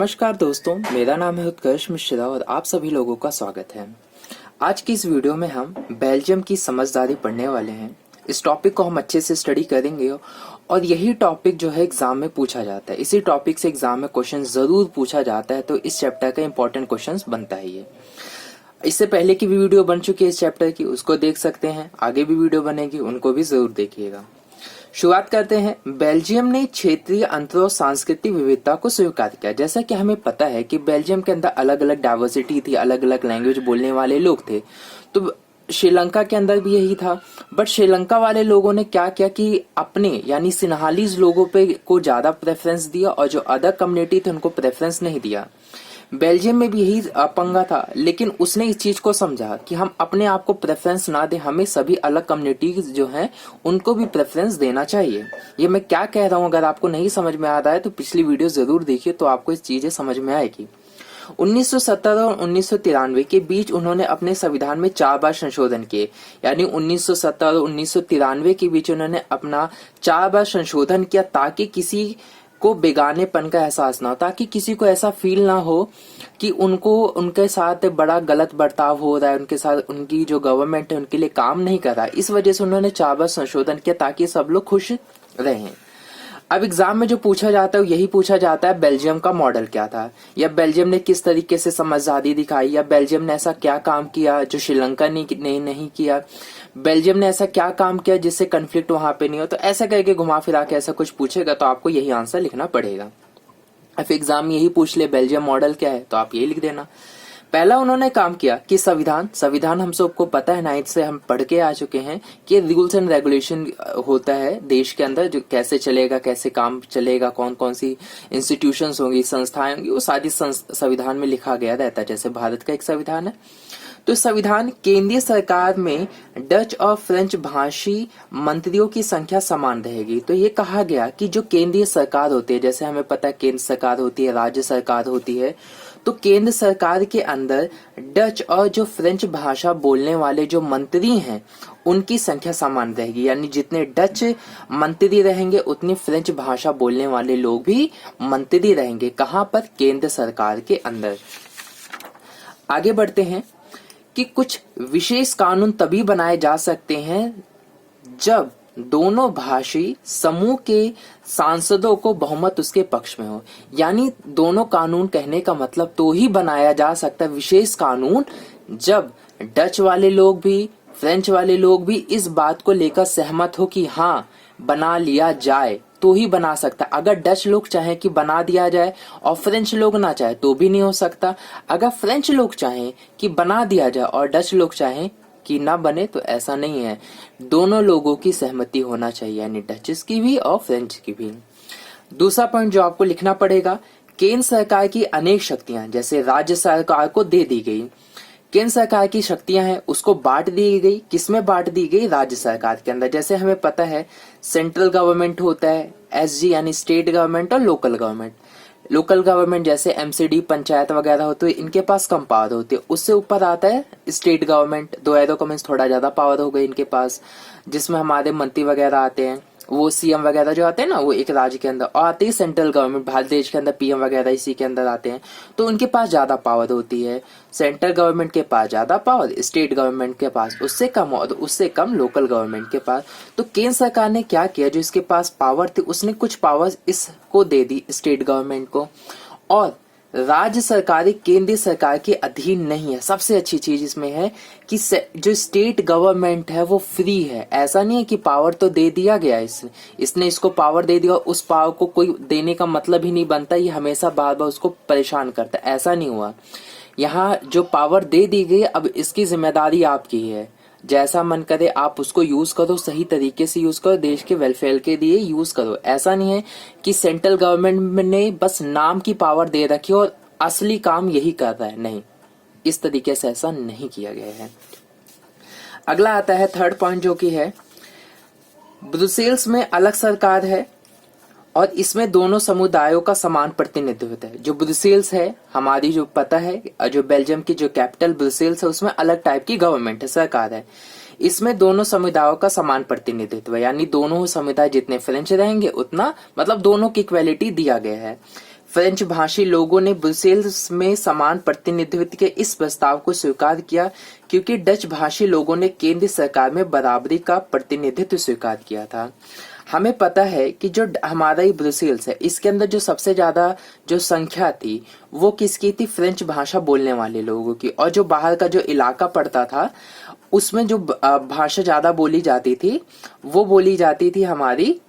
नमस्कार दोस्तों, मेरा नाम है उत्कर्ष मिश्रा और आप सभी लोगों का स्वागत है। आज की इस वीडियो में हम बेल्जियम की समझदारी पढ़ने वाले हैं। इस टॉपिक को हम अच्छे से स्टडी करेंगे और यही टॉपिक जो है एग्जाम में पूछा जाता है। इसी टॉपिक से एग्जाम में क्वेश्चन जरूर पूछा जाता है, तो इस चैप्टर का इंपॉर्टेंट क्वेश्चन बनता है ये। इससे पहले की भी वीडियो बन चुकी है इस चैप्टर की, उसको देख सकते हैं। आगे भी वीडियो बनेगी, उनको भी जरूर देखिएगा। शुरुआत करते हैं। बेल्जियम ने क्षेत्रीय अंतर और सांस्कृतिक विविधता को स्वीकार किया। जैसा कि हमें पता है कि बेल्जियम के अंदर अलग अलग डाइवर्सिटी थी, अलग अलग लैंग्वेज बोलने वाले लोग थे। तो श्रीलंका के अंदर भी यही था। बट श्रीलंका वाले लोगों ने क्या किया कि अपने यानी सिन्हालीज लोगों पे को ज्यादा प्रेफरेंस दिया और जो अदर कम्युनिटी थे उनको प्रेफरेंस नहीं दिया। बेल्जियम में भी यही पंगा था, लेकिन उसने इस चीज को समझा कि हम अपने आप को प्रेफरेंस ना दें, हमें सभी अलग कम्युनिटीज जो हैं उनको भी प्रेफरेंस देना चाहिए। ये मैं क्या कह रहा हूं, अगर आपको नहीं समझ में आ रहा है तो पिछली वीडियो जरूर देखिए, तो आपको इस चीजें समझ में आएगी। 1970 और 1993 के बीच उन्होंने अपने संविधान में 4 बार संशोधन किए। यानी 1970 और 1993 के बीच उन्होंने अपना 4 बार संशोधन किया, ताकि किसी को बेगानेपन का एहसास ना हो, ताकि किसी को ऐसा फील ना हो कि उनको उनके साथ बड़ा गलत बर्ताव हो रहा है, उनके साथ उनकी जो गवर्नमेंट है उनके लिए काम नहीं कर रहा है। इस वजह से उन्होंने 4 बार संशोधन किया, ताकि सब लोग खुश रहें। अब एग्जाम में जो पूछा जाता है यही पूछा जाता है, बेल्जियम का मॉडल क्या था, या बेल्जियम ने किस तरीके से समझदारी दिखाई, या बेल्जियम ने ऐसा क्या काम किया जो श्रीलंका ने नहीं किया, बेल्जियम ने ऐसा क्या काम किया जिससे कन्फ्लिक्ट वहां पे नहीं हो। तो ऐसा करके घुमा फिरा के ऐसा कुछ पूछेगा तो आपको यही आंसर लिखना पड़ेगा। अब एग्जाम यही पूछ ले बेल्जियम मॉडल क्या है, तो आप यही लिख देना। पहला उन्होंने काम किया कि संविधान हम सबको पता है, 9th से हम पढ़ के आ चुके हैं कि रूल्स एंड रेगुलेशन होता है देश के अंदर, जो कैसे चलेगा, कैसे काम चलेगा, कौन कौन सी इंस्टीट्यूशंस होंगी, संस्थाएं होंगी, वो सारी संविधान में लिखा गया रहता है। जैसे भारत का एक संविधान है, तो संविधान केंद्रीय सरकार में डच और फ्रेंच भाषी मंत्रियों की संख्या समान रहेगी। तो ये कहा गया कि जो केंद्रीय सरकार होती है, जैसे हमें पता है केंद्र सरकार होती है, राज्य सरकार होती है, तो केंद्र सरकार के अंदर डच और जो फ्रेंच भाषा बोलने वाले जो मंत्री हैं उनकी संख्या समान रहेगी। यानी जितने डच मंत्री रहेंगे उतनी फ्रेंच भाषा बोलने वाले लोग भी मंत्री रहेंगे। कहां पर? केंद्र सरकार के अंदर। आगे बढ़ते हैं कि कुछ विशेष कानून तभी बनाए जा सकते हैं जब दोनों भाषी समूह के सांसदों को बहुमत उसके पक्ष में हो। यानी दोनों कानून कहने का मतलब तो ही बनाया जा सकता है विशेष कानून जब डच वाले लोग भी, फ्रेंच वाले लोग भी इस बात को लेकर सहमत हो कि हाँ बना लिया जाए, तो ही बना सकता। अगर डच लोग चाहें कि बना दिया जाए और फ्रेंच लोग ना चाहे तो भी नहीं हो सकता। अगर फ्रेंच लोग चाहें कि बना दिया जाए और डच लोग चाहें कि ना बने तो ऐसा नहीं है। दोनों लोगों की सहमति होना चाहिए, यानी डचेस की भी और फ्रेंच की भी। दूसरा पॉइंट जो आपको लिखना पड़ेगा, केंद्र सरकार की अनेक शक्तियां जैसे राज्य सरकार को दे दी गई। केंद्र सरकार की शक्तियां हैं उसको बांट दी गई। किसमें बांट दी गई? राज्य सरकार के अंदर। जैसे हमें पता है सेंट्रल गवर्नमेंट होता है, एसजी यानी स्टेट गवर्नमेंट, और लोकल गवर्नमेंट। लोकल गवर्नमेंट जैसे एमसीडी, पंचायत वगैरह होते हैं, इनके पास कम पावर होती है। उससे ऊपर आता है स्टेट गवर्नमेंट, दो एरो का मीन्स थोड़ा ज्यादा पावर हो गई इनके पास, जिसमें हमारे मंत्री वगैरह आते हैं, वो सीएम वगैरह जो आते हैं ना, वो एक राज्य के अंदर। और आते ही सेंट्रल गवर्नमेंट, भारत देश के अंदर पीएम वगैरह इसी के अंदर आते हैं, तो उनके पास ज्यादा पावर होती है। सेंट्रल गवर्नमेंट के पास ज्यादा पावर, स्टेट गवर्नमेंट के पास उससे कम, और उससे कम लोकल गवर्नमेंट के पास। तो केंद्र सरकार ने क्या किया, जो इसके पास पावर थी उसने कुछ पावर इसको दे दी स्टेट गवर्नमेंट को, और राज्य सरकारें केंद्रीय सरकार के अधीन नहीं है। सबसे अच्छी चीज इसमें है कि जो स्टेट गवर्नमेंट है वो फ्री है। ऐसा नहीं है कि पावर तो दे दिया गया इसने इसको पावर दे दिया, उस पावर को कोई देने का मतलब ही नहीं बनता, ये हमेशा बार बार उसको परेशान करता है। ऐसा नहीं हुआ। यहाँ जो पावर दे दी गई, अब इसकी जिम्मेदारी आपकी है। जैसा मन करे आप उसको यूज करो, सही तरीके से यूज करो, देश के वेलफेयर के लिए यूज करो। ऐसा नहीं है कि सेंट्रल गवर्नमेंट ने बस नाम की पावर दे रखी और असली काम यही कर रहा है। नहीं, इस तरीके से ऐसा नहीं किया गया है। अगला आता है थर्ड पॉइंट, जो कि है ब्रुसेल्स में अलग सरकार है और इसमें दोनों समुदायों का समान प्रतिनिधित्व है। जो ब्रुसेल्स है हमारी, जो पता है, जो बेल्जियम की जो कैपिटल ब्रुसेल्स है, उसमें अलग टाइप की गवर्नमेंट है, सरकार है। इसमें दोनों समुदायों का समान प्रतिनिधित्व है, यानी दोनों समुदाय जितने फ्रेंच रहेंगे उतना, मतलब दोनों की इक्वेलिटी दिया गया है। फ्रेंच भाषी लोगों ने ब्रुसेल्स में समान प्रतिनिधित्व के इस प्रस्ताव को स्वीकार किया क्योंकि डच भाषी लोगों ने केंद्र सरकार में बराबरी का प्रतिनिधित्व स्वीकार किया था। हमें पता है कि जो हमारा ये ब्रुसेल्स है, इसके अंदर जो सबसे ज्यादा जो संख्या थी वो किसकी थी? फ्रेंच भाषा बोलने वाले लोगों की। और जो बाहर का जो इलाका पड़ता था उसमें जो भाषा ज्यादा बोली जाती थी वो बोली जाती थी हमारी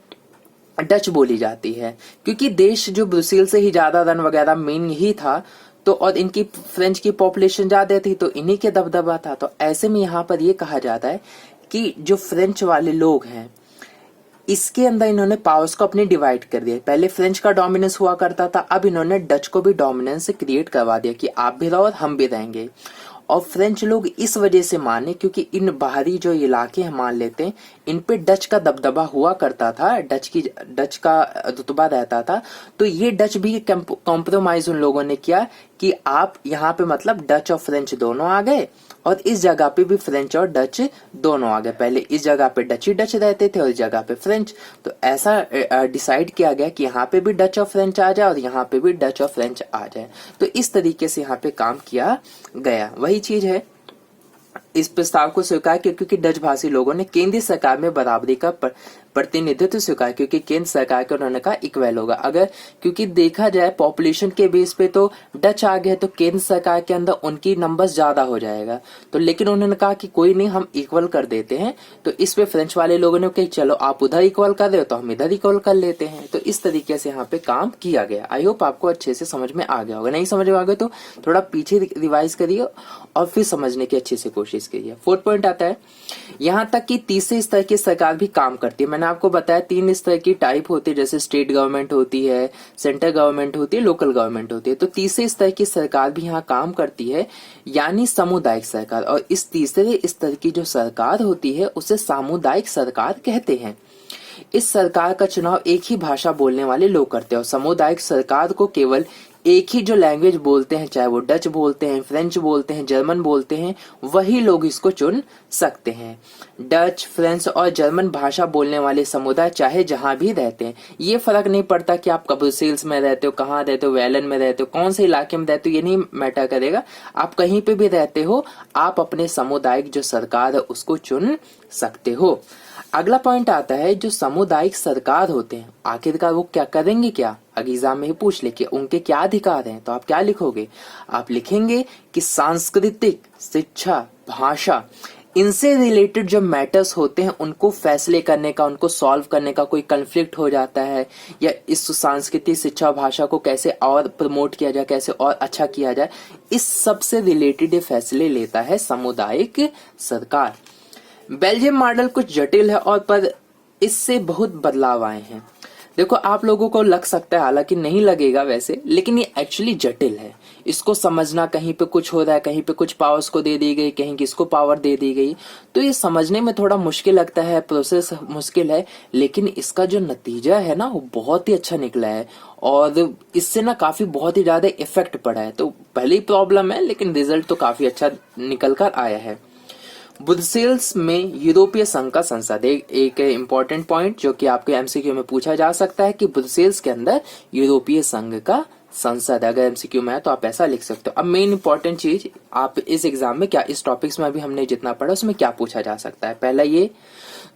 डच बोली जाती है, क्योंकि देश जो ब्रुसेल से ही ज्यादा रन वगैरह मेन ही था, तो और इनकी फ्रेंच की पॉपुलेशन ज्यादा थी तो इन्हीं के दबदबा था। तो ऐसे में यहाँ पर ये कहा जाता है कि जो फ्रेंच वाले लोग हैं इसके अंदर इन्होंने पावर्स को अपनी डिवाइड कर दिया। पहले फ्रेंच का डोमिनेंस हुआ करता था, अब इन्होंने डच को भी डोमिनेंस क्रिएट करवा दिया कि आप भी रहो और हम भी रहेंगे। और फ्रेंच लोग इस वजह से माने क्योंकि इन बाहरी जो इलाके हम मान लेते हैं इन पे डच का दबदबा हुआ करता था, डच का रुतबा रहता था। तो ये डच भी कॉम्प्रोमाइज उन लोगों ने किया कि आप यहाँ पे मतलब डच और फ्रेंच दोनों आ गए और इस जगह पे भी फ्रेंच और डच दोनों आ गए। पहले इस जगह पे डच ही डच रहते थे और इस जगह पे फ्रेंच। तो ऐसा डिसाइड किया गया कि यहाँ पे भी डच और फ्रेंच आ जाए और यहाँ पे भी डच और फ्रेंच आ जाए। तो इस तरीके से यहाँ पे काम किया गया। वही चीज है, इस प्रस्ताव को स्वीकार किया क्योंकि डच भाषी लोगों ने केंद्रीय सरकार में बराबरी का प्रतिनिधित्व स्वीकार, क्योंकि केंद्र सरकार के उन्होंने कहा इक्वल होगा। अगर क्योंकि देखा जाए पॉपुलेशन के बेस पे तो डच आ गए तो केंद्र सरकार के अंदर उनकी नंबर्स ज्यादा हो जाएगा। तो लेकिन उन्होंने कहा कि कोई नहीं, हम इक्वल कर देते हैं। तो इस पे फ्रेंच वाले लोगों ने कहा चलो आप उधर इक्वल कर रहे हो तो हम इधर इक्वल कर लेते हैं। तो इस तरीके से यहाँ पे काम किया गया। आई होप आपको अच्छे से समझ में आ गया होगा। नहीं समझ में आ गया तो थोड़ा पीछे रिवाइज करिए और फिर समझने की अच्छे से कोशिश कीजिए। फोर्थ पॉइंट आता है यहाँ तक कि तीसरे स्तर की सरकार भी काम करती है। मैंने आपको बताया 3 स्तर की टाइप होती है, जैसे स्टेट गवर्नमेंट होती है, सेंट्रल गवर्नमेंट होती है, लोकल गवर्नमेंट होती है। तो तीसरे स्तर की सरकार भी यहाँ काम करती है, यानी सामुदायिक सरकार। और इस तीसरे स्तर की जो सरकार होती है उसे सामुदायिक सरकार कहते हैं। इस सरकार का चुनाव एक ही भाषा बोलने वाले लोग करते हैं और सामुदायिक सरकार को केवल एक ही जो लैंग्वेज बोलते हैं, चाहे वो डच बोलते हैं, फ्रेंच बोलते हैं, जर्मन बोलते हैं, वही लोग इसको चुन सकते हैं। डच, फ्रेंच और जर्मन भाषा बोलने वाले समुदाय चाहे जहां भी रहते हैं, ये फर्क नहीं पड़ता कि आप ब्रुसेल्स में रहते हो, कहाँ रहते हो, वेलन में रहते हो, कौन से इलाके में रहते हो, ये नहीं मैटर करेगा। आप कहीं पे भी रहते हो, आप अपने सामुदायिक जो सरकार है उसको चुन सकते हो। अगला पॉइंट आता है जो सामुदायिक सरकार होते हैं आखिरकार वो क्या करेंगे, क्या अगर एग्जाम में ही पूछ ले कि उनके क्या अधिकार हैं, तो आप क्या लिखोगे? आप लिखेंगे कि सांस्कृतिक, शिक्षा, भाषा, इनसे रिलेटेड जो मैटर्स होते हैं उनको फैसले करने का, उनको सॉल्व करने का, कोई कन्फ्लिक्ट हो जाता है या इस सांस्कृतिक, शिक्षा, भाषा को कैसे और प्रमोट किया जाए, कैसे और अच्छा किया जाए, इस सब से रिलेटेड फैसले लेता है सामुदायिक सरकार। बेल्जियम मॉडल कुछ जटिल है और पर इससे बहुत बदलाव आए हैं। देखो आप लोगों को लग सकता है, हालांकि नहीं लगेगा वैसे, लेकिन ये एक्चुअली जटिल है। इसको समझना, कहीं पे कुछ हो रहा है, कहीं पे कुछ पावर्स को दे दी गई, कहीं किसको पावर दे दी गई, तो ये समझने में थोड़ा मुश्किल लगता है, प्रोसेस मुश्किल है, लेकिन इसका जो नतीजा है ना वो बहुत ही अच्छा निकला है और इससे ना काफी बहुत ही ज्यादा इफेक्ट पड़ा है। तो पहले ही प्रॉब्लम है लेकिन रिजल्ट तो काफी अच्छा निकल कर आया है। ब्रुसेल्स में यूरोपीय संघ का संसद, एक इम्पोर्टेंट पॉइंट जो कि आपके एमसीक्यू में पूछा जा सकता है कि ब्रुसेल्स के अंदर यूरोपीय संघ का संसद, अगर एमसीक्यू में है तो आप ऐसा लिख सकते हो। अब मेन इंपॉर्टेंट चीज आप इस एग्जाम में क्या, इस टॉपिक्स में अभी हमने जितना पढ़ा उसमें क्या पूछा जा सकता है, पहला ये।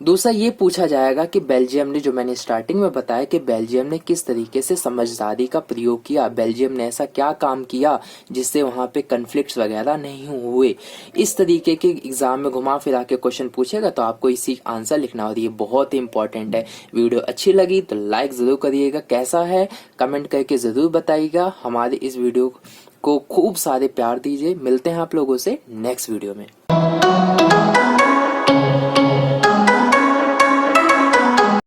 दूसरा ये पूछा जाएगा कि बेल्जियम ने, जो मैंने स्टार्टिंग में बताया कि बेल्जियम ने किस तरीके से समझदारी का प्रयोग किया, बेल्जियम ने ऐसा क्या काम किया जिससे वहां पे कन्फ्लिक्ट्स वगैरह नहीं हुए, इस तरीके के एग्जाम में घुमा फिरा के क्वेश्चन पूछेगा तो आपको इसी आंसर लिखना, और ये बहुत ही इंपॉर्टेंट है। वीडियो अच्छी लगी तो लाइक जरूर करिएगा, कैसा है कमेंट करके जरूर बताइएगा। हमारे इस वीडियो को खूब सारे प्यार दीजिए। मिलते हैं आप लोगों से नेक्स्ट वीडियो में।